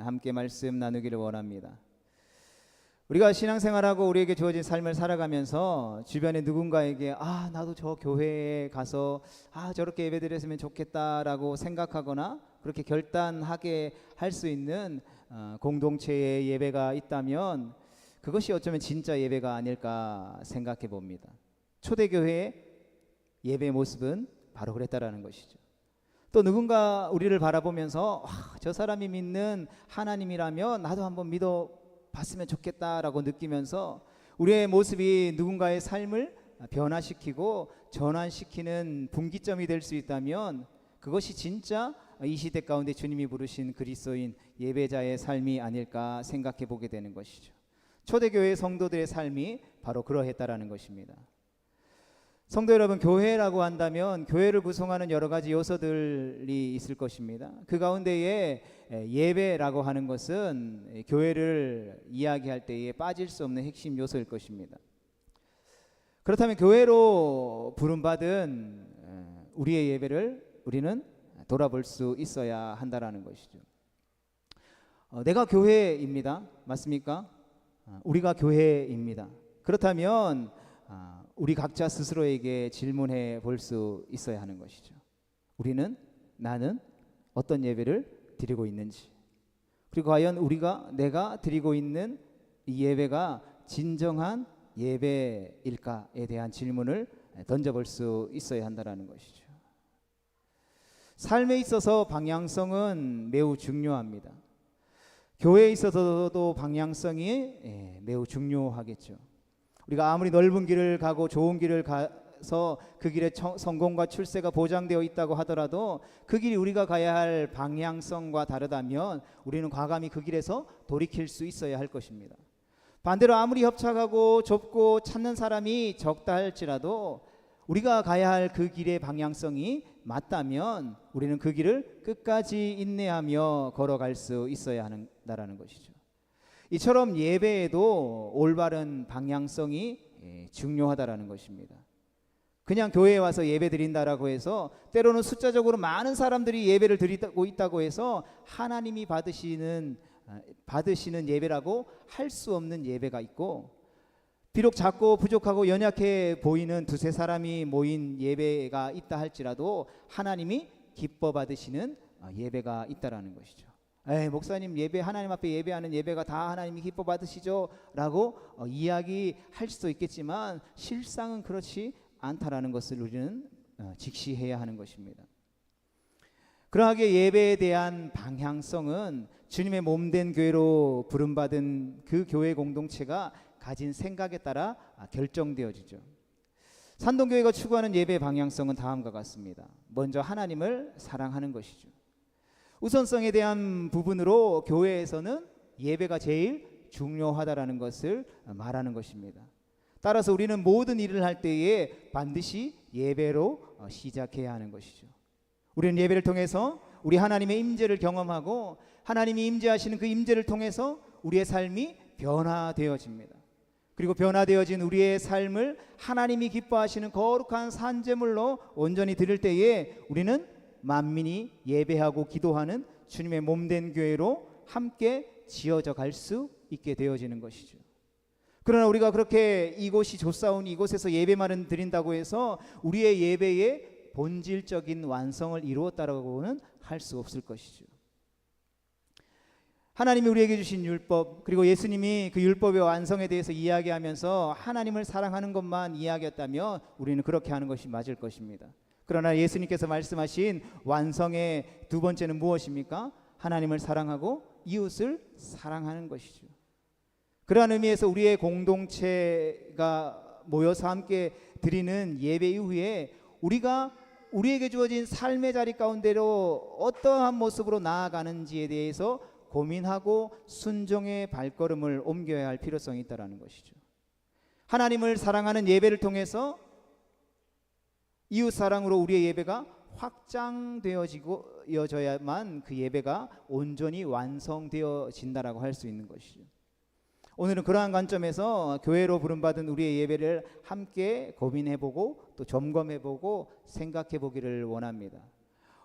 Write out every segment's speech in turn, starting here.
함께 말씀 나누기를 원합니다. 우리가 신앙생활하고 우리에게 주어진 삶을 살아가면서 주변에 누군가에게 나도 저 교회에 가서 저렇게 예배드렸으면 좋겠다라고 생각하거나 그렇게 결단하게 할 수 있는 공동체의 예배가 있다면 그것이 어쩌면 진짜 예배가 아닐까 생각해 봅니다. 초대교회의 예배 모습은 바로 그랬다라는 것이죠. 또 누군가 우리를 바라보면서 저 사람이 믿는 하나님이라면 나도 한번 믿어봤으면 좋겠다라고 느끼면서 우리의 모습이 누군가의 삶을 변화시키고 전환시키는 분기점이 될 수 있다면 그것이 진짜 이 시대 가운데 주님이 부르신 그리스도인 예배자의 삶이 아닐까 생각해 보게 되는 것이죠. 초대교회 성도들의 삶이 바로 그러했다라는 것입니다. 성도 여러분, 교회라고 한다면 교회를 구성하는 여러 가지 요소들이 있을 것입니다. 그 가운데에 예배라고 하는 것은 교회를 이야기할 때에 빠질 수 없는 핵심 요소일 것입니다. 그렇다면 교회로 부름받은 우리의 예배를 우리는 돌아볼 수 있어야 한다라는 것이죠. 내가 교회입니다. 맞습니까? 우리가 교회입니다. 그렇다면 우리 각자 스스로에게 질문해 볼 수 있어야 하는 것이죠. 나는 어떤 예배를 드리고 있는지, 그리고 과연 내가 드리고 있는 이 예배가 진정한 예배일까에 대한 질문을 던져볼 수 있어야 한다는 것이죠. 삶에 있어서 방향성은 매우 중요합니다. 교회에 있어서도 방향성이 매우 중요하겠죠. 우리가 아무리 넓은 길을 가고 좋은 길을 가서 그 길에 성공과 출세가 보장되어 있다고 하더라도 그 길이 우리가 가야 할 방향성과 다르다면 우리는 과감히 그 길에서 돌이킬 수 있어야 할 것입니다. 반대로 아무리 협착하고 좁고 찾는 사람이 적다 할지라도 우리가 가야 할 그 길의 방향성이 맞다면 우리는 그 길을 끝까지 인내하며 걸어갈 수 있어야 한다는 것이죠. 이처럼 예배에도 올바른 방향성이 중요하다라는 것입니다. 그냥 교회에 와서 예배 드린다라고 해서 때로는 숫자적으로 많은 사람들이 예배를 드리고 있다고 해서 하나님이 받으시는 예배라고 할 수 없는 예배가 있고, 비록 작고 부족하고 연약해 보이는 두세 사람이 모인 예배가 있다 할지라도 하나님이 기뻐 받으시는 예배가 있다라는 것이죠. 목사님 하나님 앞에 예배하는 예배가 다 하나님이 기뻐 받으시죠 라고 이야기할 수도 있겠지만 실상은 그렇지 않다라는 것을 우리는 직시해야 하는 것입니다. 그러하게 예배에 대한 방향성은 주님의 몸된 교회로 부름받은 그 교회 공동체가 가진 생각에 따라 결정되어지죠. 산동교회가 추구하는 예배 방향성은 다음과 같습니다. 먼저 하나님을 사랑하는 것이죠. 우선성에 대한 부분으로 교회에서는 예배가 제일 중요하다라는 것을 말하는 것입니다. 따라서 우리는 모든 일을 할 때에 반드시 예배로 시작해야 하는 것이죠. 우리는 예배를 통해서 우리 하나님의 임재를 경험하고 하나님이 임재하시는 그 임재를 통해서 우리의 삶이 변화되어집니다. 그리고 변화되어진 우리의 삶을 하나님이 기뻐하시는 거룩한 산제물로 온전히 드릴 때에 우리는 만민이 예배하고 기도하는 주님의 몸된 교회로 함께 지어져 갈 수 있게 되어지는 것이죠. 그러나 우리가 그렇게 이곳이 좋사온 이곳에서 예배만을 드린다고 해서 우리의 예배의 본질적인 완성을 이루었다라고는 할 수 없을 것이죠. 하나님이 우리에게 주신 율법, 그리고 예수님이 그 율법의 완성에 대해서 이야기하면서 하나님을 사랑하는 것만 이야기했다면 우리는 그렇게 하는 것이 맞을 것입니다. 그러나 예수님께서 말씀하신 완성의 두 번째는 무엇입니까? 하나님을 사랑하고 이웃을 사랑하는 것이죠. 그러한 의미에서 우리의 공동체가 모여서 함께 드리는 예배 이후에 우리에게 주어진 삶의 자리 가운데로 어떠한 모습으로 나아가는지에 대해서 고민하고 순종의 발걸음을 옮겨야 할 필요성이 있다는 것이죠. 하나님을 사랑하는 예배를 통해서 이웃 사랑으로 우리의 예배가 확장되어져야만 그 예배가 온전히 완성되어진다라고 할 수 있는 것이죠. 오늘은 그러한 관점에서 교회로 부름받은 우리의 예배를 함께 고민해보고 또 점검해보고 생각해보기를 원합니다.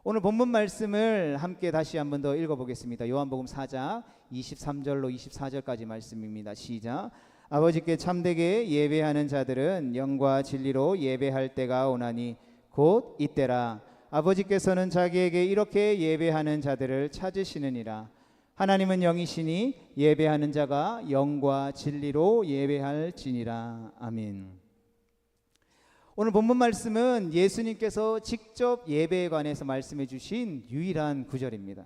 오늘 본문 말씀을 함께 다시 한번 더 읽어보겠습니다. 요한복음 4장 23절로 24절까지 말씀입니다. 시작. 아버지께 참되게 예배하는 자들은 영과 진리로 예배할 때가 오나니 곧 이때라. 아버지께서는 자기에게 이렇게 예배하는 자들을 찾으시느니라. 하나님은 영이시니 예배하는 자가 영과 진리로 예배할지니라. 아멘. 오늘 본문 말씀은 예수님께서 직접 예배에 관해서 말씀해 주신 유일한 구절입니다.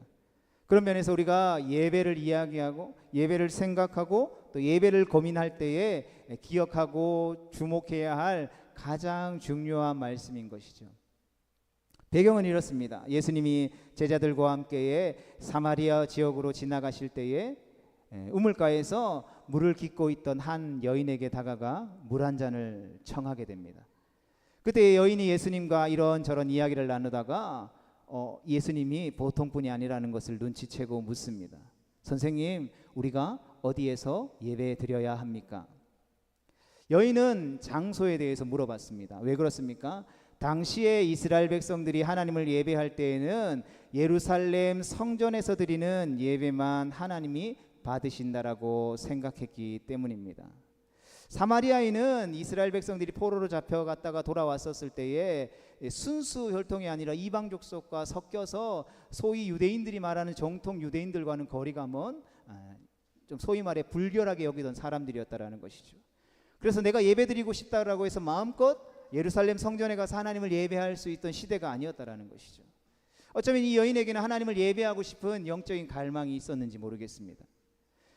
그런 면에서 우리가 예배를 이야기하고 예배를 생각하고 또 예배를 고민할 때에 기억하고 주목해야 할 가장 중요한 말씀인 것이죠. 배경은 이렇습니다. 예수님이 제자들과 함께 사마리아 지역으로 지나가실 때에 우물가에서 물을 깃고 있던 한 여인에게 다가가 물 한 잔을 청하게 됩니다. 그때 여인이 예수님과 이런저런 이야기를 나누다가 예수님이 보통 분이 아니라는 것을 눈치채고 묻습니다. 선생님, 우리가 어디에서 예배 드려야 합니까? 여인은 장소에 대해서 물어봤습니다. 왜 그렇습니까? 당시에 이스라엘 백성들이 하나님을 예배할 때에는 예루살렘 성전에서 드리는 예배만 하나님이 받으신다라고 생각했기 때문입니다. 사마리아인은 이스라엘 백성들이 포로로 잡혀갔다가 돌아왔었을 때에 순수 혈통이 아니라 이방 족속과 섞여서 소위 유대인들이 말하는 정통 유대인들과는 거리가 먼 좀 소위 말해 불결하게 여기던 사람들이었다라는 것이죠. 그래서 내가 예배드리고 싶다라고 해서 마음껏 예루살렘 성전에 가서 하나님을 예배할 수 있던 시대가 아니었다라는 것이죠. 어쩌면 이 여인에게는 하나님을 예배하고 싶은 영적인 갈망이 있었는지 모르겠습니다.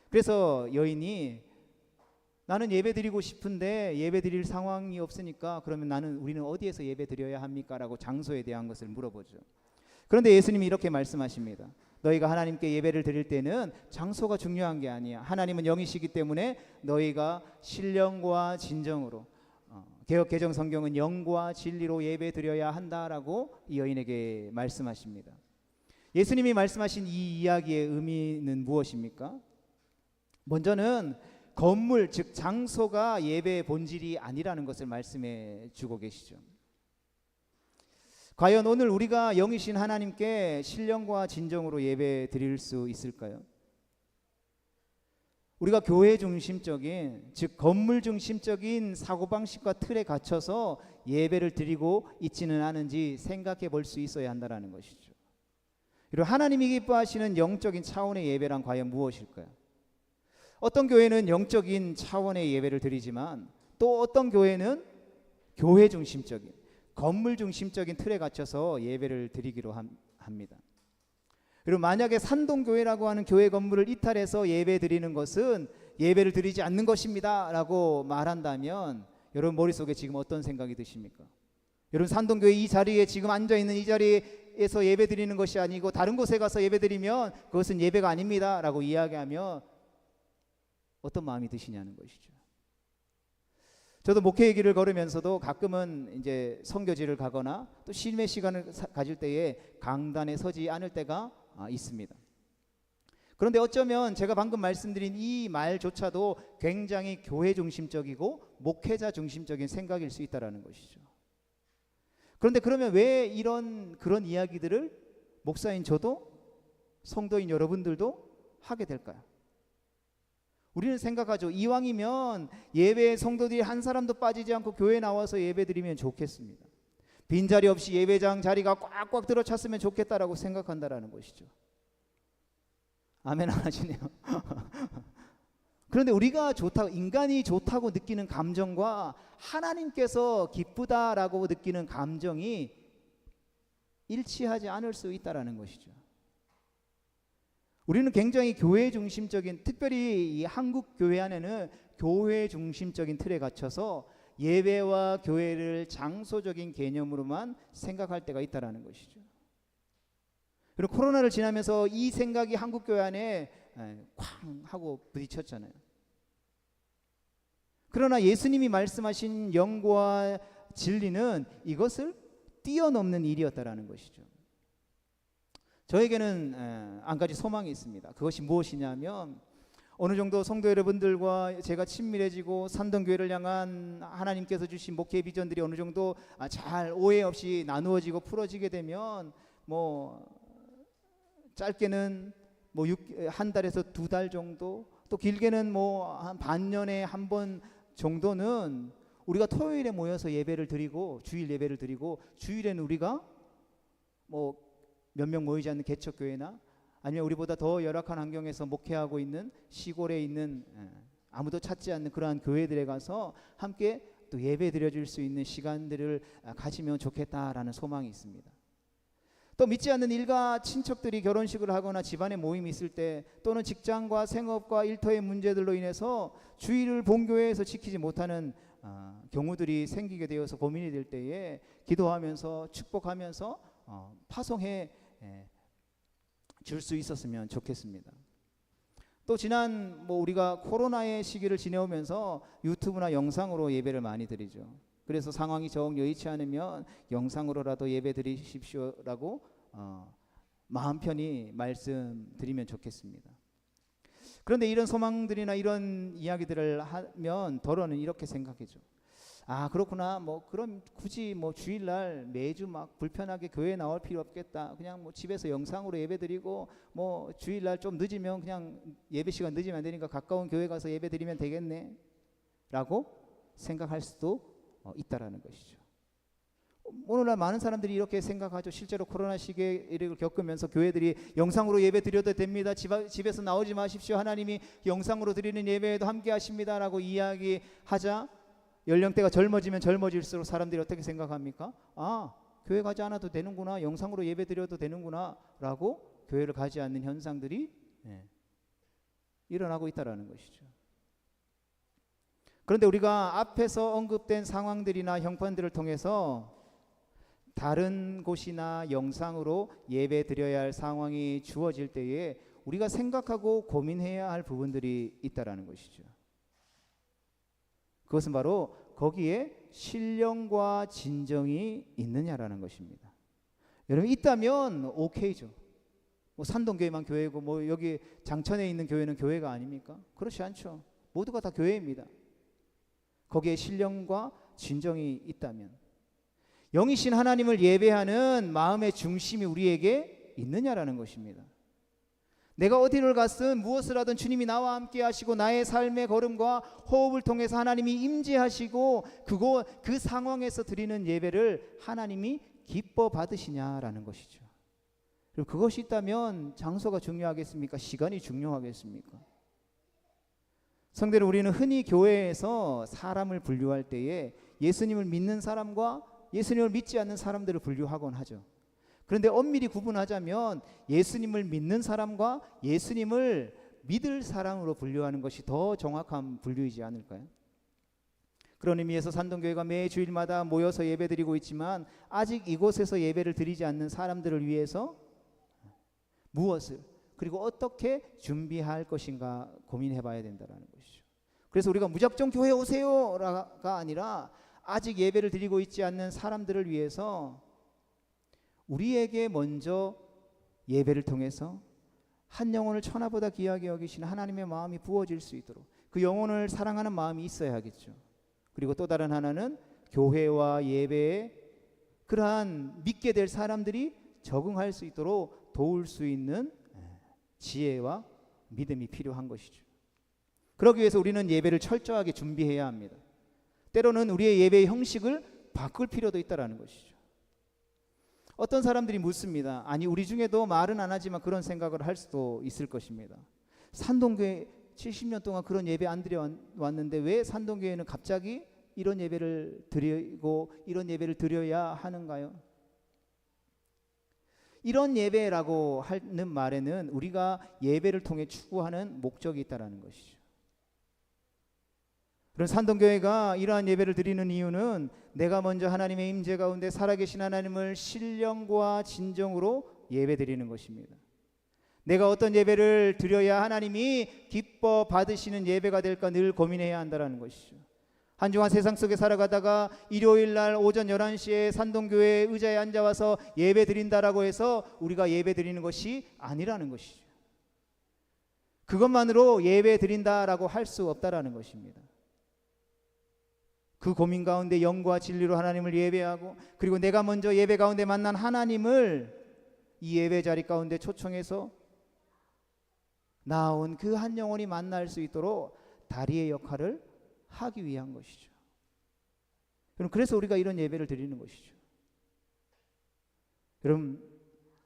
그래서 여인이 나는 예배드리고 싶은데 예배드릴 상황이 없으니까 그러면 우리는 어디에서 예배드려야 합니까? 라고 장소에 대한 것을 물어보죠. 그런데 예수님이 이렇게 말씀하십니다. 너희가 하나님께 예배를 드릴 때는 장소가 중요한 게 아니야. 하나님은 영이시기 때문에 너희가 신령과 진정으로 개역 개정 성경은 영과 진리로 예배 드려야 한다라고 이 여인에게 말씀하십니다. 예수님이 말씀하신 이 이야기의 의미는 무엇입니까? 먼저는 건물 즉 장소가 예배의 본질이 아니라는 것을 말씀해 주고 계시죠. 과연 오늘 우리가 영이신 하나님께 신령과 진정으로 예배 드릴 수 있을까요? 우리가 교회 중심적인 즉 건물 중심적인 사고방식과 틀에 갇혀서 예배를 드리고 있지는 않은지 생각해 볼 수 있어야 한다는 것이죠. 그리고 하나님이 기뻐하시는 영적인 차원의 예배란 과연 무엇일까요? 어떤 교회는 영적인 차원의 예배를 드리지만 또 어떤 교회는 교회 중심적인 건물 중심적인 틀에 갇혀서 예배를 드리기로 합니다. 그리고 만약에 산동교회라고 하는 교회 건물을 이탈해서 예배 드리는 것은 예배를 드리지 않는 것입니다 라고 말한다면 여러분 머릿속에 지금 어떤 생각이 드십니까? 여러분 산동교회 이 자리에 지금 앉아있는 이 자리에서 예배 드리는 것이 아니고 다른 곳에 가서 예배 드리면 그것은 예배가 아닙니다 라고 이야기하면 어떤 마음이 드시냐는 것이죠. 저도 목회의 길을 걸으면서도 가끔은 이제 선교지를 가거나 또 심의 시간을 가질 때에 강단에 서지 않을 때가 있습니다. 그런데 어쩌면 제가 방금 말씀드린 이 말조차도 굉장히 교회 중심적이고 목회자 중심적인 생각일 수 있다는 것이죠. 그런데 그러면 왜 그런 이야기들을 목사인 저도 성도인 여러분들도 하게 될까요? 우리는 생각하죠. 이왕이면 예배에 성도들이 한 사람도 빠지지 않고 교회에 나와서 예배 드리면 좋겠습니다. 빈자리 없이 예배장 자리가 꽉꽉 들어찼으면 좋겠다라고 생각한다라는 것이죠. 아멘 안 하시네요. 그런데 우리가 좋다고 인간이 좋다고 느끼는 감정과 하나님께서 기쁘다라고 느끼는 감정이 일치하지 않을 수 있다라는 것이죠. 우리는 굉장히 교회 중심적인 특별히 이 한국 교회 안에는 교회 중심적인 틀에 갇혀서 예배와 교회를 장소적인 개념으로만 생각할 때가 있다라는 것이죠. 그리고 코로나를 지나면서 이 생각이 한국 교회 안에 쾅 하고 부딪혔잖아요. 그러나 예수님이 말씀하신 영과 진리는 이것을 뛰어넘는 일이었다라는 것이죠. 저에게는 한 가지 소망이 있습니다. 그것이 무엇이냐면 어느 정도 성도 여러분들과 제가 친밀해지고 산동교회를 향한 하나님께서 주신 목회 비전들이 어느 정도 잘 오해 없이 나누어지고 풀어지게 되면 뭐 짧게는 뭐 한 달에서 2달 정도, 또 길게는 뭐 한 반년에 한 번 정도는 우리가 토요일에 모여서 예배를 드리고, 주일 예배를 드리고, 주일에는 우리가 뭐 몇 명 모이지 않는 개척교회나 아니면 우리보다 더 열악한 환경에서 목회하고 있는 시골에 있는 아무도 찾지 않는 그러한 교회들에 가서 함께 또 예배 드려줄 수 있는 시간들을 가지면 좋겠다라는 소망이 있습니다. 또 믿지 않는 일가 친척들이 결혼식을 하거나 집안에 모임이 있을 때, 또는 직장과 생업과 일터의 문제들로 인해서 주일을 본교회에서 지키지 못하는 경우들이 생기게 되어서 고민이 될 때에 기도하면서 축복하면서 파송해 줄 수 있었으면 좋겠습니다. 또 지난 우리가 코로나의 시기를 지내오면서 유튜브나 영상으로 예배를 많이 드리죠. 그래서 상황이 정 여의치 않으면 영상으로라도 예배 드리십시오라고 마음 편히 말씀드리면 좋겠습니다. 그런데 이런 소망들이나 이런 이야기들을 하면 더러는 이렇게 생각해죠. 아, 그렇구나. 뭐 그럼 굳이 뭐 주일날 매주 막 불편하게 교회에 나올 필요 없겠다. 그냥 뭐 집에서 영상으로 예배드리고, 뭐 주일날 좀 늦으면 그냥 예배 시간 늦으면 안 되니까 가까운 교회 가서 예배드리면 되겠네 라고 생각할 수도 있다라는 것이죠. 오늘날 많은 사람들이 이렇게 생각하죠. 실제로 코로나 시기를 겪으면서 교회들이 영상으로 예배 드려도 됩니다. 집에서 나오지 마십시오. 하나님이 영상으로 드리는 예배에도 함께 하십니다 라고 이야기하자, 연령대가 젊어지면 젊어질수록 사람들이 어떻게 생각합니까? 아, 교회 가지 않아도 되는구나, 영상으로 예배 드려도 되는구나 라고 교회를 가지 않는 현상들이 일어나고 있다는 것이죠. 그런데 우리가 앞에서 언급된 상황들이나 형편들을 통해서 다른 곳이나 영상으로 예배 드려야 할 상황이 주어질 때에 우리가 생각하고 고민해야 할 부분들이 있다는 것이죠. 그것은 바로 거기에 신령과 진정이 있느냐라는 것입니다. 여러분, 있다면 오케이죠. 뭐 산동교회만 교회고 뭐 여기 장천에 있는 교회는 교회가 아닙니까? 그렇지 않죠. 모두가 다 교회입니다. 거기에 신령과 진정이 있다면, 영이신 하나님을 예배하는 마음의 중심이 우리에게 있느냐라는 것입니다. 내가 어디를 갔든 무엇을 하든 주님이 나와 함께 하시고, 나의 삶의 걸음과 호흡을 통해서 하나님이 임재하시고, 그 상황에서 드리는 예배를 하나님이 기뻐 받으시냐라는 것이죠. 그럼 그것이 있다면 장소가 중요하겠습니까? 시간이 중요하겠습니까? 성대로 우리는 흔히 교회에서 사람을 분류할 때에 예수님을 믿는 사람과 예수님을 믿지 않는 사람들을 분류하곤 하죠. 그런데 엄밀히 구분하자면 예수님을 믿는 사람과 예수님을 믿을 사람으로 분류하는 것이 더 정확한 분류이지 않을까요? 그런 의미에서 산동교회가 매 주일마다 모여서 예배드리고 있지만, 아직 이곳에서 예배를 드리지 않는 사람들을 위해서 무엇을, 그리고 어떻게 준비할 것인가 고민해 봐야 된다는 것이죠. 그래서 우리가 무작정 교회 오세요가 아니라, 아직 예배를 드리고 있지 않는 사람들을 위해서 우리에게 먼저 예배를 통해서 한 영혼을 천하보다 귀하게 여기시는 하나님의 마음이 부어질 수 있도록 그 영혼을 사랑하는 마음이 있어야 하겠죠. 그리고 또 다른 하나는 교회와 예배에 그러한 믿게 될 사람들이 적응할 수 있도록 도울 수 있는 지혜와 믿음이 필요한 것이죠. 그러기 위해서 우리는 예배를 철저하게 준비해야 합니다. 때로는 우리의 예배의 형식을 바꿀 필요도 있다는 것이죠. 어떤 사람들이 묻습니다. 아니, 우리 중에도 말은 안 하지만 그런 생각을 할 수도 있을 것입니다. 산동교회 70년 동안 그런 예배 안 드려왔는데 왜 산동교회는 갑자기 이런 예배를 드리고 이런 예배를 드려야 하는가요? 이런 예배라고 하는 말에는 우리가 예배를 통해 추구하는 목적이 있다는 것이죠. 그런 산동교회가 이러한 예배를 드리는 이유는 내가 먼저 하나님의 임재 가운데 살아계신 하나님을 신령과 진정으로 예배 드리는 것입니다. 내가 어떤 예배를 드려야 하나님이 기뻐 받으시는 예배가 될까 늘 고민해야 한다는 것이죠. 한 주간 세상 속에 살아가다가 일요일 날 오전 11시에 산동교회 의자에 앉아와서 예배 드린다라고 해서 우리가 예배 드리는 것이 아니라는 것이죠. 그것만으로 예배 드린다라고 할 수 없다라는 것입니다. 그 고민 가운데 영과 진리로 하나님을 예배하고, 그리고 내가 먼저 예배 가운데 만난 하나님을 이 예배 자리 가운데 초청해서 나온 그 한 영혼이 만날 수 있도록 다리의 역할을 하기 위한 것이죠. 그래서 우리가 이런 예배를 드리는 것이죠. 여러분,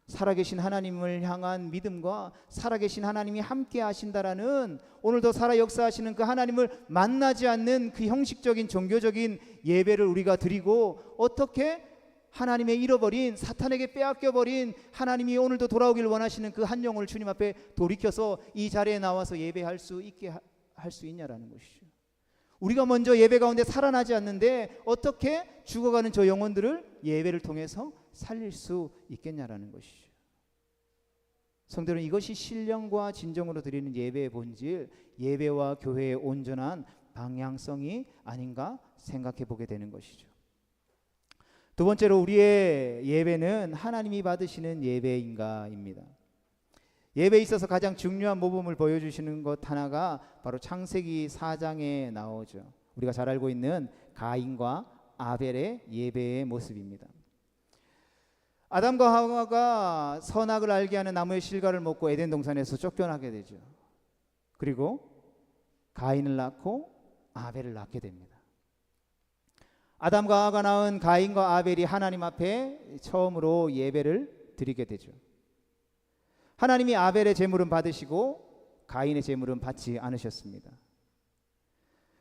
살아계신 하나님을 향한 믿음과 살아계신 하나님이 함께 하신다라는, 오늘도 살아 역사하시는 그 하나님을 만나지 않는 그 형식적인 종교적인 예배를 우리가 드리고, 어떻게 하나님의 잃어버린, 사탄에게 빼앗겨버린 하나님이 오늘도 돌아오길 원하시는 그 한 영혼을 주님 앞에 돌이켜서 이 자리에 나와서 예배할 수 있게 할 수 있냐라는 것이죠. 우리가 먼저 예배 가운데 살아나지 않는데 어떻게 죽어가는 저 영혼들을 예배를 통해서 살릴 수 있겠냐라는 것이죠. 성도 여러분, 이것이 신령과 진정으로 드리는 예배의 본질, 예배와 교회의 온전한 방향성이 아닌가 생각해 보게 되는 것이죠. 두 번째로, 우리의 예배는 하나님이 받으시는 예배인가입니다. 예배에 있어서 가장 중요한 모범을 보여주시는 것 하나가 바로 창세기 4장에 나오죠. 우리가 잘 알고 있는 가인과 아벨의 예배의 모습입니다. 아담과 하와가 선악을 알게 하는 나무의 실과를 먹고 에덴 동산에서 쫓겨나게 되죠. 그리고 가인을 낳고 아벨을 낳게 됩니다. 아담과 하와가 낳은 가인과 아벨이 하나님 앞에 처음으로 예배를 드리게 되죠. 하나님이 아벨의 제물은 받으시고 가인의 제물은 받지 않으셨습니다.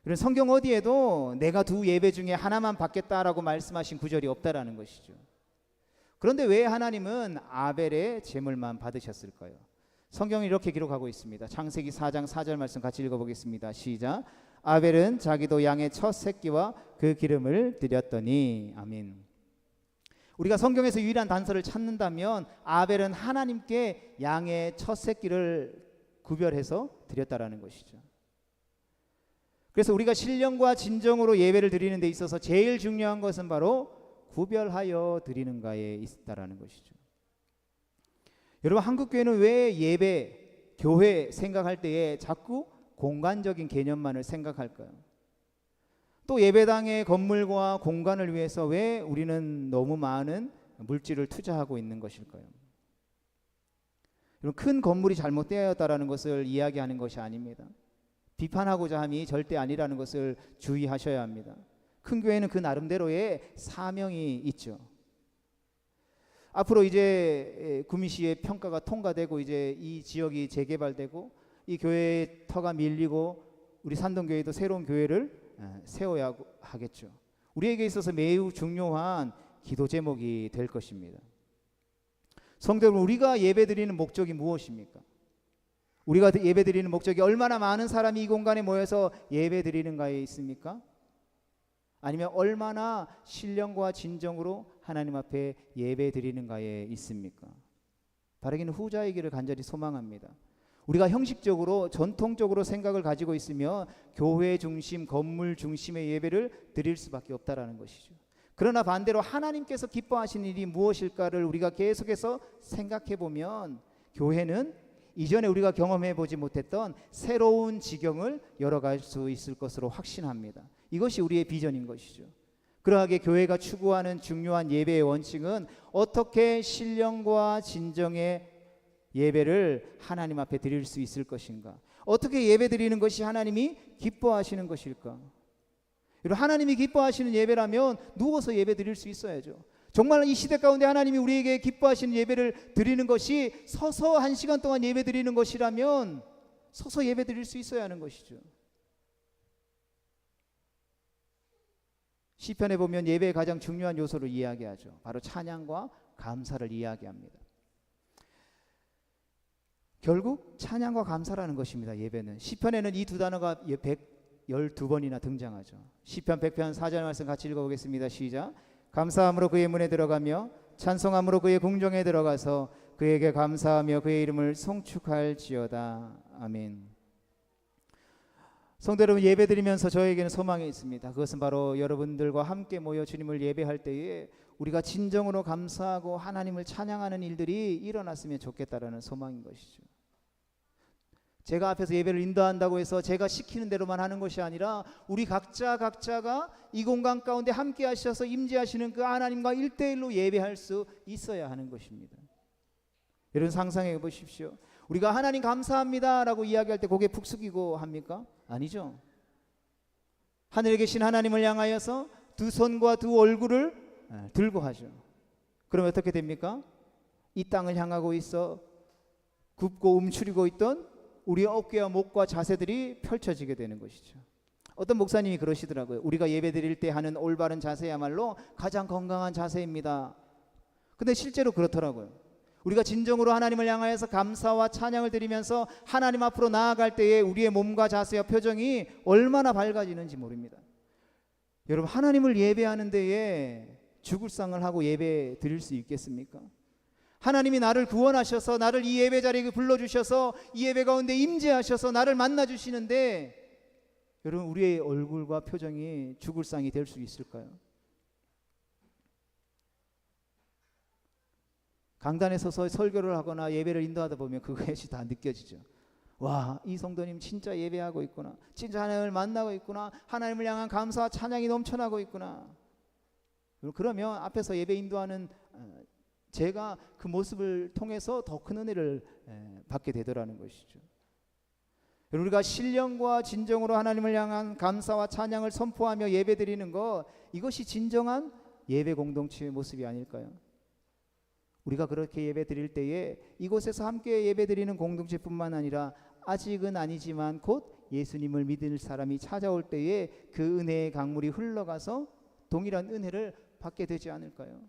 그런 성경 어디에도 내가 두 예배 중에 하나만 받겠다라고 말씀하신 구절이 없다라는 것이죠. 그런데 왜 하나님은 아벨의 제물만 받으셨을까요? 성경이 이렇게 기록하고 있습니다. 창세기 4장 4절 말씀 같이 읽어보겠습니다. 시작. 아벨은 자기도 양의 첫 새끼와 그 기름을 드렸더니. 아멘. 우리가 성경에서 유일한 단서를 찾는다면 아벨은 하나님께 양의 첫 새끼를 구별해서 드렸다라는 것이죠. 그래서 우리가 신령과 진정으로 예배를 드리는 데 있어서 제일 중요한 것은 바로 구별하여 드리는가에 있다라는 것이죠. 여러분, 한국교회는 왜 예배, 교회 생각할 때에 자꾸 공간적인 개념만을 생각할까요? 또 예배당의 건물과 공간을 위해서 왜 우리는 너무 많은 물질을 투자하고 있는 것일까요? 큰 건물이 잘못되었다라는 것을 이야기하는 것이 아닙니다. 비판하고자 함이 절대 아니라는 것을 주의하셔야 합니다. 큰 교회는 그 나름대로의 사명이 있죠. 앞으로 이제 구미시의 평가가 통과되고 이제 이 지역이 재개발되고 이 교회의 터가 밀리고 우리 산동교회도 새로운 교회를 세워야 하겠죠. 우리에게 있어서 매우 중요한 기도 제목이 될 것입니다. 성도 여러분, 우리가 예배드리는 목적이 무엇입니까? 우리가 예배드리는 목적이 얼마나 많은 사람이 이 공간에 모여서 예배드리는가에 있습니까? 아니면 얼마나 신령과 진정으로 하나님 앞에 예배드리는가에 있습니까? 바라기는 후자이기를 간절히 소망합니다. 우리가 형식적으로 전통적으로 생각을 가지고 있으면 교회 중심, 건물 중심의 예배를 드릴 수밖에 없다라는 것이죠. 그러나 반대로 하나님께서 기뻐하시는 일이 무엇일까를 우리가 계속해서 생각해 보면 교회는 이전에 우리가 경험해 보지 못했던 새로운 지경을 열어갈 수 있을 것으로 확신합니다. 이것이 우리의 비전인 것이죠. 그러하게 교회가 추구하는 중요한 예배의 원칙은 어떻게 신령과 진정의 예배를 하나님 앞에 드릴 수 있을 것인가? 어떻게 예배 드리는 것이 하나님이 기뻐하시는 것일까? 하나님이 기뻐하시는 예배라면 누워서 예배 드릴 수 있어야죠. 정말 이 시대 가운데 하나님이 우리에게 기뻐하시는 예배를 드리는 것이 서서 1시간 동안 예배 드리는 것이라면 서서 예배 드릴 수 있어야 하는 것이죠. 시편에 보면 예배의 가장 중요한 요소를 이야기하죠. 바로 찬양과 감사를 이야기합니다. 결국 찬양과 감사라는 것입니다. 예배는. 시편에는 이 두 단어가 112번이나 등장하죠. 시편 100편 4절 말씀 같이 읽어보겠습니다. 시작. 감사함으로 그의 문에 들어가며 찬송함으로 그의 궁정에 들어가서 그에게 감사하며 그의 이름을 송축할지어다. 아멘. 성도 여러분, 예배드리면서 저에게는 소망이 있습니다. 그것은 바로 여러분들과 함께 모여 주님을 예배할 때에 우리가 진정으로 감사하고 하나님을 찬양하는 일들이 일어났으면 좋겠다라는 소망인 것이죠. 제가 앞에서 예배를 인도한다고 해서 제가 시키는 대로만 하는 것이 아니라 우리 각자가 이 공간 가운데 함께 하셔서 임재하시는 그 하나님과 1대1로 예배할 수 있어야 하는 것입니다. 여러분 상상해 보십시오. 우리가 하나님 감사합니다라고 이야기할 때 고개 푹 숙이고 합니까? 아니죠. 하늘에 계신 하나님을 향하여서 두 손과 두 얼굴을 들고 하죠. 그럼 어떻게 됩니까? 이 땅을 향하고 있어 굽고 움츠리고 있던 우리의 어깨와 목과 자세들이 펼쳐지게 되는 것이죠. 어떤 목사님이 그러시더라고요. 우리가 예배드릴 때 하는 올바른 자세야말로 가장 건강한 자세입니다. 근데 실제로 그렇더라고요. 우리가 진정으로 하나님을 향하여서 감사와 찬양을 드리면서 하나님 앞으로 나아갈 때에 우리의 몸과 자세와 표정이 얼마나 밝아지는지 모릅니다. 여러분, 하나님을 예배하는 데에 죽을 상을 하고 예배 드릴 수 있겠습니까? 하나님이 나를 구원하셔서 나를 이 예배 자리에 불러주셔서 이 예배 가운데 임재하셔서 나를 만나주시는데 여러분, 우리의 얼굴과 표정이 죽을 상이 될 수 있을까요? 강단에 서서 설교를 하거나 예배를 인도하다 보면 그것이 다 느껴지죠. 와, 이 성도님 진짜 예배하고 있구나. 진짜 하나님을 만나고 있구나. 하나님을 향한 감사와 찬양이 넘쳐나고 있구나. 그러면 앞에서 예배 인도하는 제가 그 모습을 통해서 더 큰 은혜를 받게 되더라는 것이죠. 우리가 신령과 진정으로 하나님을 향한 감사와 찬양을 선포하며 예배드리는 것, 이것이 진정한 예배 공동체의 모습이 아닐까요? 우리가 그렇게 예배드릴 때에 이곳에서 함께 예배드리는 공동체뿐만 아니라 아직은 아니지만 곧 예수님을 믿을 사람이 찾아올 때에 그 은혜의 강물이 흘러가서 동일한 은혜를 받게 되지 않을까요?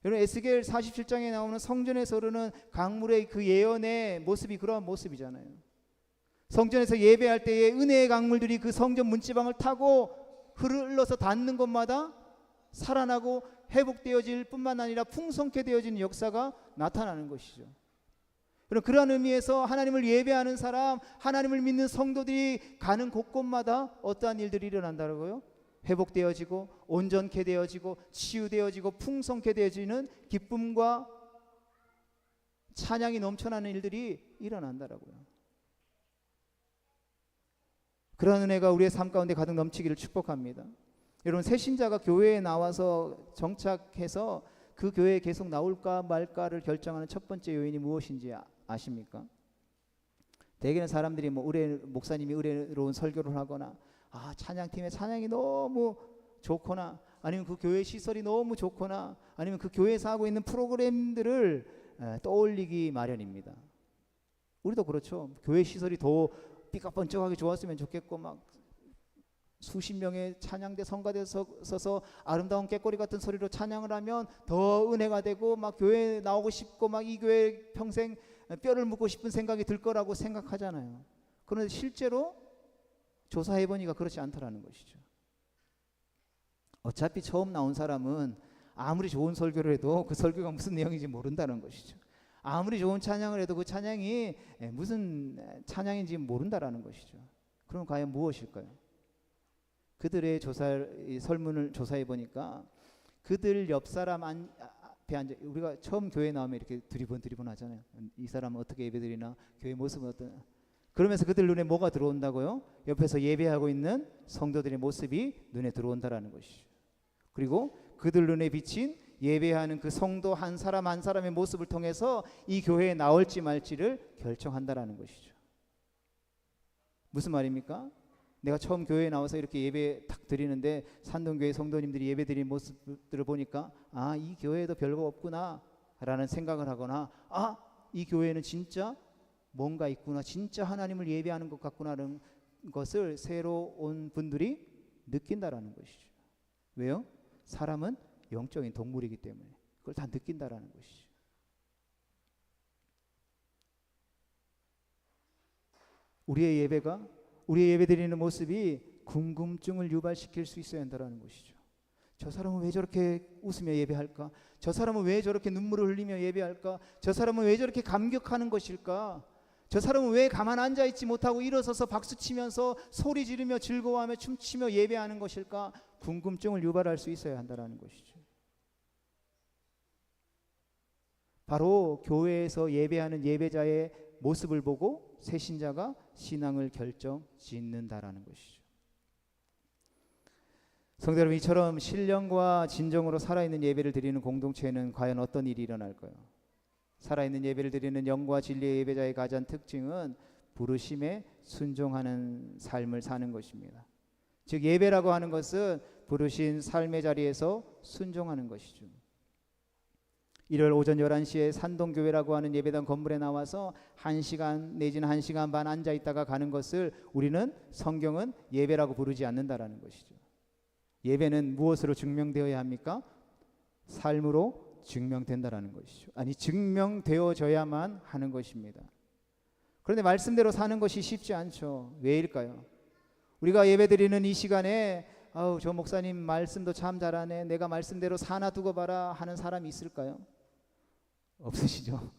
여러분, 에스겔 47장에 나오는 성전에서 흐르는 강물의 그 예언의 모습이 그러한 모습이잖아요. 성전에서 예배할 때에 은혜의 강물들이 그 성전 문지방을 타고 흘러서 닿는 곳마다 살아나고 회복되어질 뿐만 아니라 풍성케 되어지는 역사가 나타나는 것이죠. 여러분, 그러한 의미에서 하나님을 예배하는 사람, 하나님을 믿는 성도들이 가는 곳곳마다 어떠한 일들이 일어난다고요? 회복되어지고 온전케 되어지고 치유되어지고 풍성케 되어지는 기쁨과 찬양이 넘쳐나는 일들이 일어난다라고요. 그런 은혜가 우리의 삶 가운데 가득 넘치기를 축복합니다. 여러분, 새신자가 교회에 나와서 정착해서 그 교회에 계속 나올까 말까를 결정하는 첫 번째 요인이 무엇인지 아십니까? 대개는 사람들이 목사님이 의뢰로운 설교를 하거나 찬양팀의 찬양이 너무 좋거나 아니면 그 교회 시설이 너무 좋거나 아니면 그 교회에서 하고 있는 프로그램들을 떠올리기 마련입니다. 우리도 그렇죠. 교회 시설이 더 삐까뻔쩍하게 좋았으면 좋겠고 막 수십 명의 찬양대 성가대에 서서 아름다운 꾀꼬리 같은 소리로 찬양을 하면 더 은혜가 되고 막 교회에 나오고 싶고 막 이 교회 평생 뼈를 묻고 싶은 생각이 들 거라고 생각하잖아요. 그런데 실제로 조사해보니까 그렇지 않더라는 것이죠. 어차피 처음 나온 사람은 아무리 좋은 설교를 해도 그 설교가 무슨 내용인지 모른다는 것이죠. 아무리 좋은 찬양을 해도 그 찬양이 무슨 찬양인지 모른다라는 것이죠. 그럼 과연 무엇일까요? 그들의 설문을 조사해 보니까 그들 옆 사람 앞에 앉아, 우리가 처음 교회 나오면 이렇게 두리번 하잖아요. 이 사람은 어떻게 예배드리나, 교회 모습은 어떠나. 그러면서 그들 눈에 뭐가 들어온다고요? 옆에서 예배하고 있는 성도들의 모습이 눈에 들어온다라는 것이죠. 그리고 그들 눈에 비친 예배하는 그 성도 한 사람 한 사람의 모습을 통해서 이 교회에 나올지 말지를 결정한다라는 것이죠. 무슨 말입니까? 내가 처음 교회에 나와서 이렇게 예배 딱 드리는데 산동교회 성도님들이 예배 드리는 모습들을 보니까 이 교회에도 별거 없구나 라는 생각을 하거나 이 교회는 진짜 뭔가 있구나, 진짜 하나님을 예배하는 것 같구나라는 것을 새로 온 분들이 느낀다라는 것이죠. 왜요? 사람은 영적인 동물이기 때문에 그걸 다 느낀다라는 것이죠. 우리의 예배드리는 모습이 궁금증을 유발시킬 수 있어야 한다는 것이죠. 저 사람은 왜 저렇게 웃으며 예배할까? 저 사람은 왜 저렇게 눈물을 흘리며 예배할까? 저 사람은 왜 저렇게 감격하는 것일까? 저 사람은 왜 가만 앉아있지 못하고 일어서서 박수치면서 소리 지르며 즐거워하며 춤추며 예배하는 것일까? 궁금증을 유발할 수 있어야 한다는 것이죠. 바로 교회에서 예배하는 예배자의 모습을 보고 새신자가 신앙을 결정짓는다라는 것이죠. 성도 여러분, 이처럼 신령과 진정으로 살아있는 예배를 드리는 공동체에는 과연 어떤 일이 일어날까요? 살아있는 예배를 드리는 영과 진리의 예배자의 가장 특징은 부르심에 순종하는 삶을 사는 것입니다. 즉 예배라고 하는 것은 부르신 삶의 자리에서 순종하는 것이죠. 일요일 오전 11시에 산동교회라고 하는 예배당 건물에 나와서 1시간 내지는 1시간 반 앉아 있다가 가는 것을 우리는 성경은 예배라고 부르지 않는다라는 것이죠. 예배는 무엇으로 증명되어야 합니까? 삶으로 증명된다라는 것이죠. 아니 증명되어져야만 하는 것입니다. 그런데 말씀대로 사는 것이 쉽지 않죠. 왜일까요? 우리가 예배드리는 이 시간에 저 목사님 말씀도 참 잘하네, 내가 말씀대로 사나 두고 봐라 하는 사람이 있을까요? 없으시죠.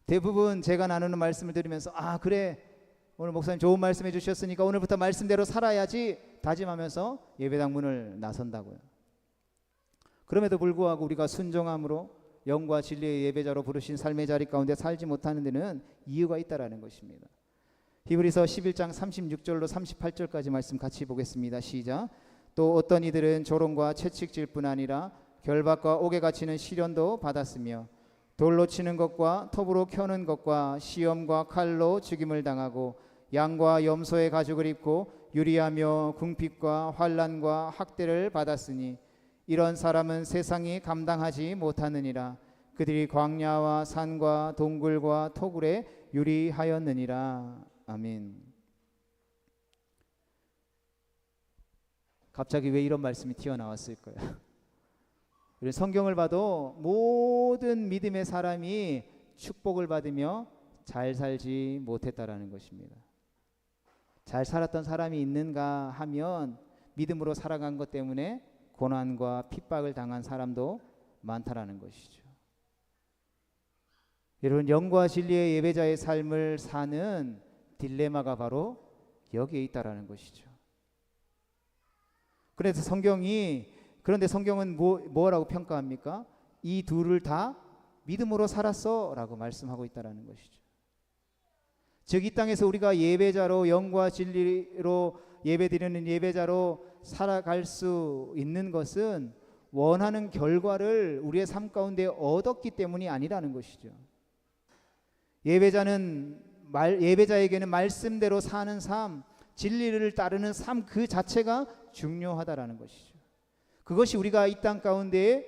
대부분 제가 나누는 말씀을 들으면서 그래 오늘 목사님 좋은 말씀 해주셨으니까 오늘부터 말씀대로 살아야지 다짐하면서 예배당 문을 나선다고요. 그럼에도 불구하고 우리가 순종함으로 영과 진리의 예배자로 부르신 삶의 자리 가운데 살지 못하는 데는 이유가 있다라는 것입니다. 히브리서 11장 36절로 38절까지 말씀 같이 보겠습니다. 시작. 또 어떤 이들은 조롱과 채찍질 뿐 아니라 결박과 옥에 갇히는 시련도 받았으며 돌로 치는 것과 톱으로 켜는 것과 시험과 칼로 죽임을 당하고 양과 염소의 가죽을 입고 유리하며 궁핍과 환난과 학대를 받았으니 이런 사람은 세상이 감당하지 못하느니라. 그들이 광야와 산과 동굴과 토굴에 유리하였느니라. 아멘. 갑자기 왜 이런 말씀이 튀어나왔을까요? 우리 성경을 봐도 모든 믿음의 사람이 축복을 받으며 잘 살지 못했다라는 것입니다. 잘 살았던 사람이 있는가 하면 믿음으로 살아간 것 때문에 고난과 핍박을 당한 사람도 많다라는 것이죠. 여러분, 영과 진리의 예배자의 삶을 사는 딜레마가 바로 여기에 있다라는 것이죠. 그런데 성경은 뭐라고 평가합니까? 이 둘을 다 믿음으로 살았어 라고 말씀하고 있다라는 것이죠. 즉 이 땅에서 우리가 예배자로 영과 진리로 예배드리는 예배자로 살아갈 수 있는 것은 원하는 결과를 우리의 삶 가운데 얻었기 때문이 아니라는 것이죠. 예배자에게는 말씀대로 사는 삶, 진리를 따르는 삶 그 자체가 중요하다라는 것이죠. 그것이 우리가 이 땅 가운데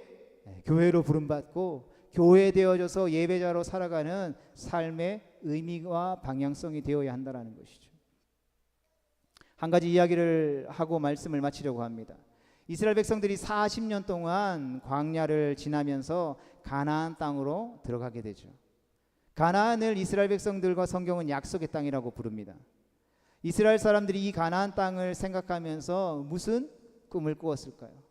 교회로 부름받고 교회되어져서 예배자로 살아가는 삶의 의미와 방향성이 되어야 한다는 것이죠. 한 가지 이야기를 하고 말씀을 마치려고 합니다. 이스라엘 백성들이 40년 동안 광야를 지나면서 가나안 땅으로 들어가게 되죠. 가나안을 이스라엘 백성들과 성경은 약속의 땅이라고 부릅니다. 이스라엘 사람들이 이 가나안 땅을 생각하면서 무슨 꿈을 꾸었을까요?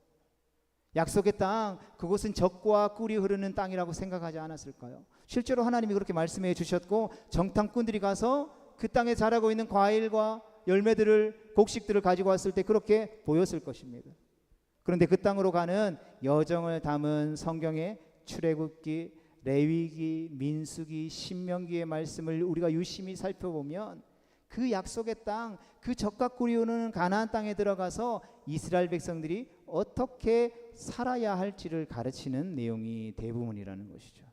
약속의 땅, 그곳은 젖과 꿀이 흐르는 땅이라고 생각하지 않았을까요? 실제로 하나님이 그렇게 말씀해 주셨고 정탐꾼들이 가서 그 땅에 자라고 있는 과일과 열매들을, 곡식들을 가지고 왔을 때 그렇게 보였을 것입니다. 그런데 그 땅으로 가는 여정을 담은 성경의 출애굽기, 레위기, 민수기, 신명기의 말씀을 우리가 유심히 살펴보면 그 약속의 땅, 그 젖과 꿀이 흐르는 가나안 땅에 들어가서 이스라엘 백성들이 어떻게 살아야 할지를 가르치는 내용이 대부분이라는 것이죠.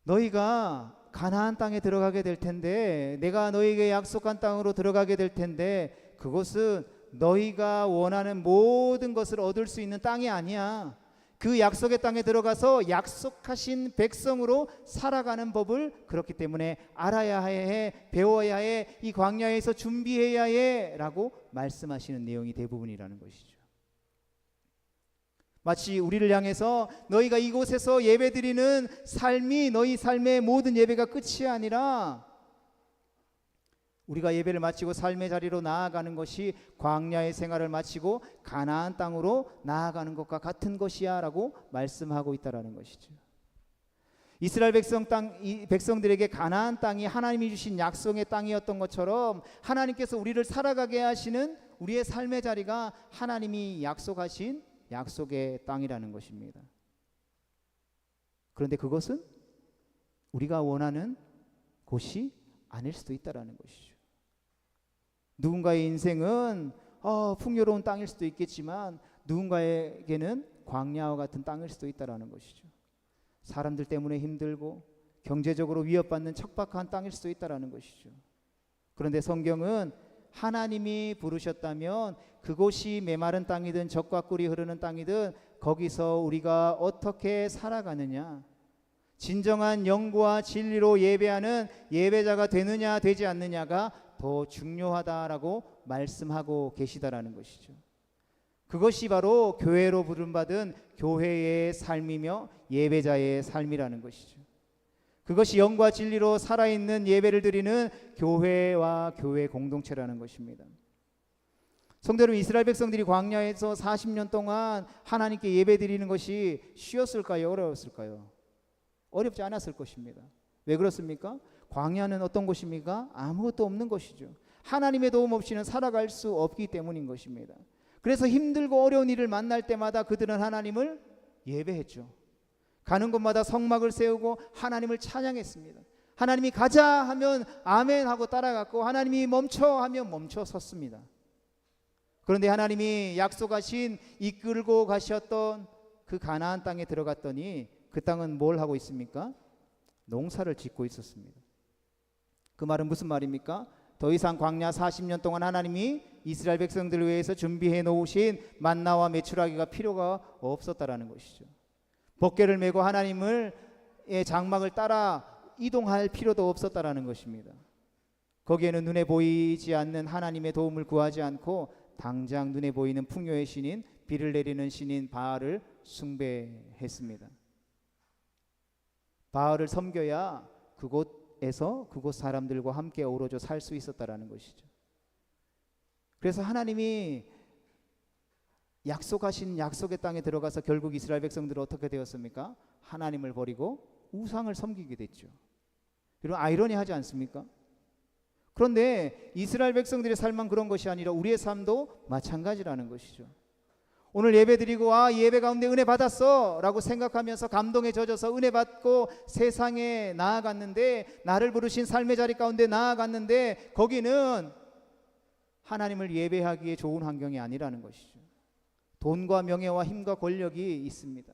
너희가 가나안 땅에 들어가게 될 텐데, 내가 너희에게 약속한 땅으로 들어가게 될 텐데, 그것은 너희가 원하는 모든 것을 얻을 수 있는 땅이 아니야. 그 약속의 땅에 들어가서 약속하신 백성으로 살아가는 법을 그렇기 때문에 알아야 해, 배워야 해, 이 광야에서 준비해야 해 라고 말씀하시는 내용이 대부분이라는 것이죠. 마치 우리를 향해서 너희가 이곳에서 예배드리는 삶이 너희 삶의 모든 예배가 끝이 아니라 우리가 예배를 마치고 삶의 자리로 나아가는 것이 광야의 생활을 마치고 가나안 땅으로 나아가는 것과 같은 것이야 라고 말씀하고 있다는 것이죠. 이스라엘 백성들에게 가나안 땅이 하나님이 주신 약속의 땅이었던 것처럼 하나님께서 우리를 살아가게 하시는 우리의 삶의 자리가 하나님이 약속하신 약속의 땅이라는 것입니다. 그런데 그것은 우리가 원하는 곳이 아닐 수도 있다는 것이죠. 누군가의 인생은 풍요로운 땅일 수도 있겠지만 누군가에게는 광야와 같은 땅일 수도 있다는 것이죠. 사람들 때문에 힘들고 경제적으로 위협받는 척박한 땅일 수도 있다라는 것이죠. 그런데 성경은 하나님이 부르셨다면 그곳이 메마른 땅이든 적과 꿀이 흐르는 땅이든 거기서 우리가 어떻게 살아가느냐, 진정한 영과 진리로 예배하는 예배자가 되느냐 되지 않느냐가 더 중요하다라고 말씀하고 계시다라는 것이죠. 그것이 바로 교회로 부름받은 교회의 삶이며 예배자의 삶이라는 것이죠. 그것이 영과 진리로 살아있는 예배를 드리는 교회와 교회 공동체라는 것입니다. 성도 여러분, 이스라엘 백성들이 광야에서 40년 동안 하나님께 예배 드리는 것이 쉬웠을까요? 어려웠을까요? 어렵지 않았을 것입니다. 왜 그렇습니까? 광야는 어떤 곳입니까? 아무것도 없는 것이죠. 하나님의 도움 없이는 살아갈 수 없기 때문인 것입니다. 그래서 힘들고 어려운 일을 만날 때마다 그들은 하나님을 예배했죠. 가는 곳마다 성막을 세우고 하나님을 찬양했습니다. 하나님이 가자 하면 아멘 하고 따라갔고, 하나님이 멈춰 하면 멈춰 섰습니다. 그런데 하나님이 약속하신 이끌고 가셨던 그 가나안 땅에 들어갔더니 그 땅은 뭘 하고 있습니까? 농사를 짓고 있었습니다. 그 말은 무슨 말입니까? 더 이상 광야 40년 동안 하나님이 이스라엘 백성들을 위해서 준비해 놓으신 만나와 메추라기가 필요가 없었다라는 것이죠. 법궤를 메고 하나님의 장막을 따라 이동할 필요도 없었다라는 것입니다. 거기에는 눈에 보이지 않는 하나님의 도움을 구하지 않고 당장 눈에 보이는 풍요의 신인, 비를 내리는 신인 바알을 숭배했습니다. 바알을 섬겨야 그곳에서 그곳 사람들과 함께 어우러져 살 수 있었다라는 것이죠. 그래서 하나님이 약속하신 약속의 땅에 들어가서 결국 이스라엘 백성들은 어떻게 되었습니까? 하나님을 버리고 우상을 섬기게 됐죠. 이런 아이러니하지 않습니까? 그런데 이스라엘 백성들의 삶만 그런 것이 아니라 우리의 삶도 마찬가지라는 것이죠. 오늘 예배 드리고 예배 가운데 은혜 받았어 라고 생각하면서 감동에 젖어서 은혜 받고 세상에 나아갔는데, 나를 부르신 삶의 자리 가운데 나아갔는데 거기는 하나님을 예배하기에 좋은 환경이 아니라는 것이죠. 돈과 명예와 힘과 권력이 있습니다.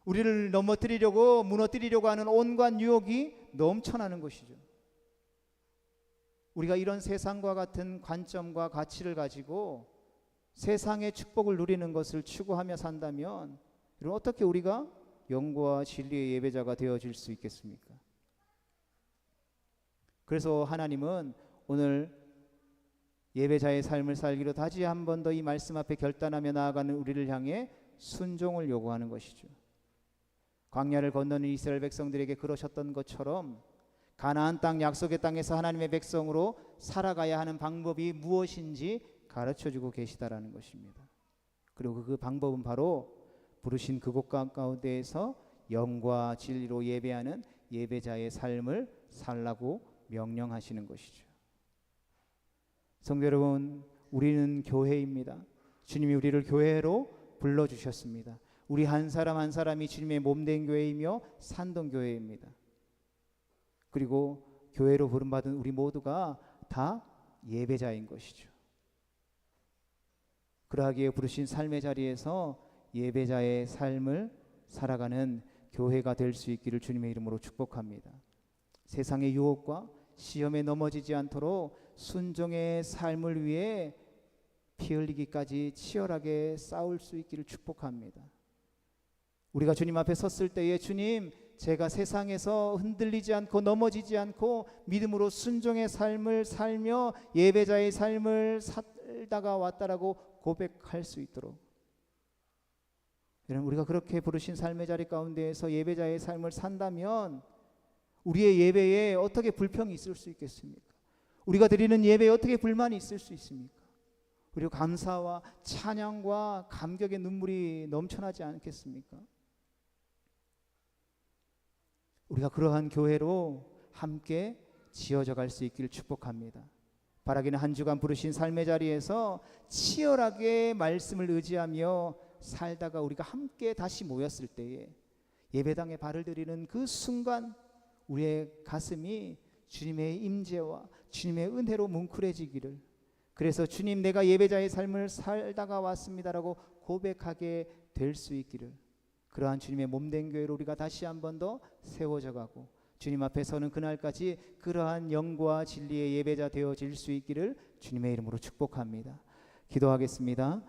우리를 넘어뜨리려고 무너뜨리려고 하는 온갖 유혹이 넘쳐나는 것이죠. 우리가 이런 세상과 같은 관점과 가치를 가지고 세상의 축복을 누리는 것을 추구하며 산다면 어떻게 우리가 영과 진리의 예배자가 되어질 수 있겠습니까? 그래서 하나님은 오늘 예배자의 삶을 살기로 다시 한 번 더 이 말씀 앞에 결단하며 나아가는 우리를 향해 순종을 요구하는 것이죠. 광야를 건너는 이스라엘 백성들에게 그러셨던 것처럼 가나안 땅 약속의 땅에서 하나님의 백성으로 살아가야 하는 방법이 무엇인지 가르쳐주고 계시다라는 것입니다. 그리고 그 방법은 바로 부르신 그곳 가운데에서 영과 진리로 예배하는 예배자의 삶을 살라고 명령하시는 것이죠. 성도 여러분, 우리는 교회입니다. 주님이 우리를 교회로 불러주셨습니다. 우리 한 사람 한 사람이 주님의 몸된 교회이며 산동교회입니다. 그리고 교회로 부름받은 우리 모두가 다 예배자인 것이죠. 그러하기에 부르신 삶의 자리에서 예배자의 삶을 살아가는 교회가 될 수 있기를 주님의 이름으로 축복합니다. 세상의 유혹과 시험에 넘어지지 않도록 순종의 삶을 위해 피 흘리기까지 치열하게 싸울 수 있기를 축복합니다. 우리가 주님 앞에 섰을 때에 주님, 제가 세상에서 흔들리지 않고 넘어지지 않고 믿음으로 순종의 삶을 살며 예배자의 삶을 살다가 왔다라고 고백할 수 있도록, 여러분, 우리가 그렇게 부르신 삶의 자리 가운데에서 예배자의 삶을 산다면 우리의 예배에 어떻게 불평이 있을 수 있겠습니까? 우리가 드리는 예배에 어떻게 불만이 있을 수 있습니까? 그리고 감사와 찬양과 감격의 눈물이 넘쳐나지 않겠습니까? 우리가 그러한 교회로 함께 지어져 갈 수 있기를 축복합니다. 바라기는 한 주간 부르신 삶의 자리에서 치열하게 말씀을 의지하며 살다가 우리가 함께 다시 모였을 때에 예배당에 발을 들이는 그 순간 우리의 가슴이 주님의 임재와 주님의 은혜로 뭉클해지기를, 그래서 주님, 내가 예배자의 삶을 살다가 왔습니다라고 고백하게 될 수 있기를 그러한 주님의 몸된 교회로 우리가 다시 한 번 더 세워져 가고 주님 앞에 서는 그날까지 그러한 영과 진리의 예배자 되어질 수 있기를 주님의 이름으로 축복합니다. 기도하겠습니다.